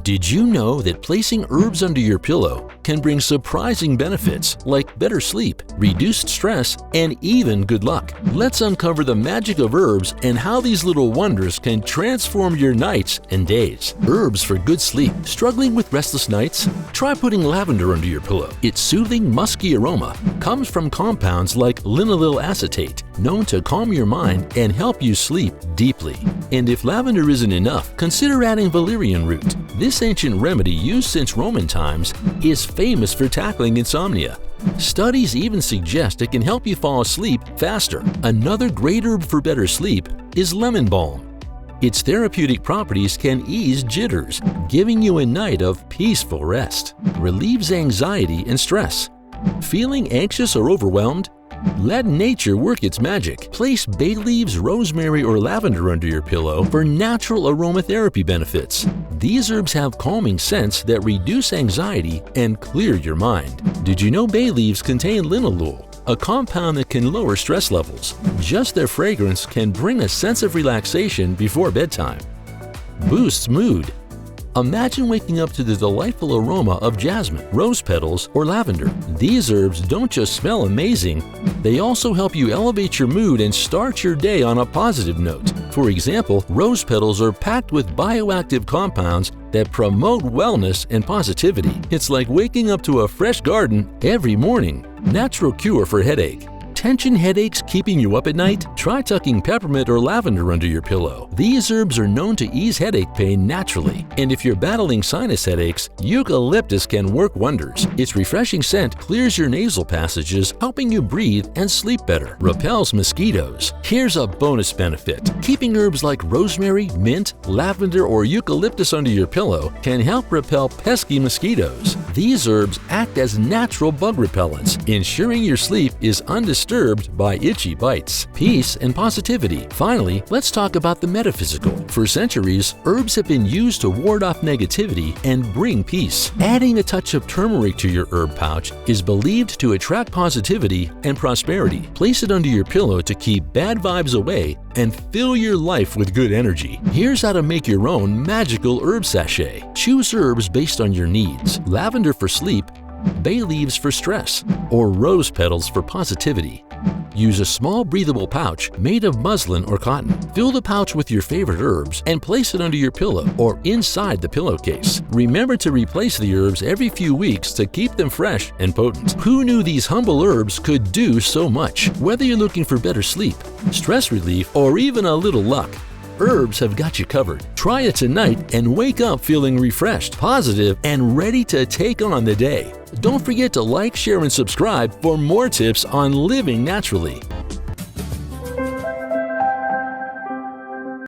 Did you know that placing herbs under your pillow can bring surprising benefits like better sleep, reduced stress, and even good luck? Let's uncover the magic of herbs and how these little wonders can transform your nights and days. Herbs for good sleep. Struggling with restless nights? Try putting lavender under your pillow. Its soothing, musky aroma comes from compounds like linalyl acetate, known to calm your mind and help you sleep deeply. And if lavender isn't enough, consider adding valerian root. This ancient remedy, used since Roman times, is famous for tackling insomnia. Studies even suggest it can help you fall asleep faster. Another great herb for better sleep is lemon balm. Its therapeutic properties can ease jitters, giving you a night of peaceful rest. Relieves anxiety and stress. Feeling anxious or overwhelmed? Let nature work its magic. Place bay leaves, rosemary, or lavender under your pillow for natural aromatherapy benefits. These herbs have calming scents that reduce anxiety and clear your mind. Did you know bay leaves contain linalyl, a compound that can lower stress levels? Just their fragrance can bring a sense of relaxation before bedtime. Boosts mood. Imagine waking up to the delightful aroma of jasmine, rose petals, or lavender. These herbs don't just smell amazing, they also help you elevate your mood and start your day on a positive note. For example, rose petals are packed with bioactive compounds that promote wellness and positivity. It's like waking up to a fresh garden every morning. Natural cure for headache. Tension headaches keeping you up at night? Try tucking peppermint or lavender under your pillow. These herbs are known to ease headache pain naturally. And if you're battling sinus headaches, eucalyptus can work wonders. Its refreshing scent clears your nasal passages, helping you breathe and sleep better. Repels mosquitoes. Here's a bonus benefit. Keeping herbs like rosemary, mint, lavender, or eucalyptus under your pillow can help repel pesky mosquitoes. These herbs act as natural bug repellents, ensuring your sleep is undisturbed by itchy bites. Peace and positivity. Finally, let's talk about the metaphysical. For centuries, herbs have been used to ward off negativity and bring peace. Adding a touch of turmeric to your herb pouch is believed to attract positivity and prosperity. Place it under your pillow to keep bad vibes away and fill your life with good energy. Here's how to make your own magical herb sachet. Choose herbs based on your needs. Lavender for sleep, bay leaves for stress, or rose petals for positivity. Use a small breathable pouch made of muslin or cotton. Fill the pouch with your favorite herbs and place it under your pillow or inside the pillowcase. Remember to replace the herbs every few weeks to keep them fresh and potent. Who knew these humble herbs could do so much? Whether you're looking for better sleep, stress relief, or even a little luck, herbs have got you covered. Try it tonight and wake up feeling refreshed, positive, and ready to take on the day. Don't forget to like, share, and subscribe for more tips on living naturally.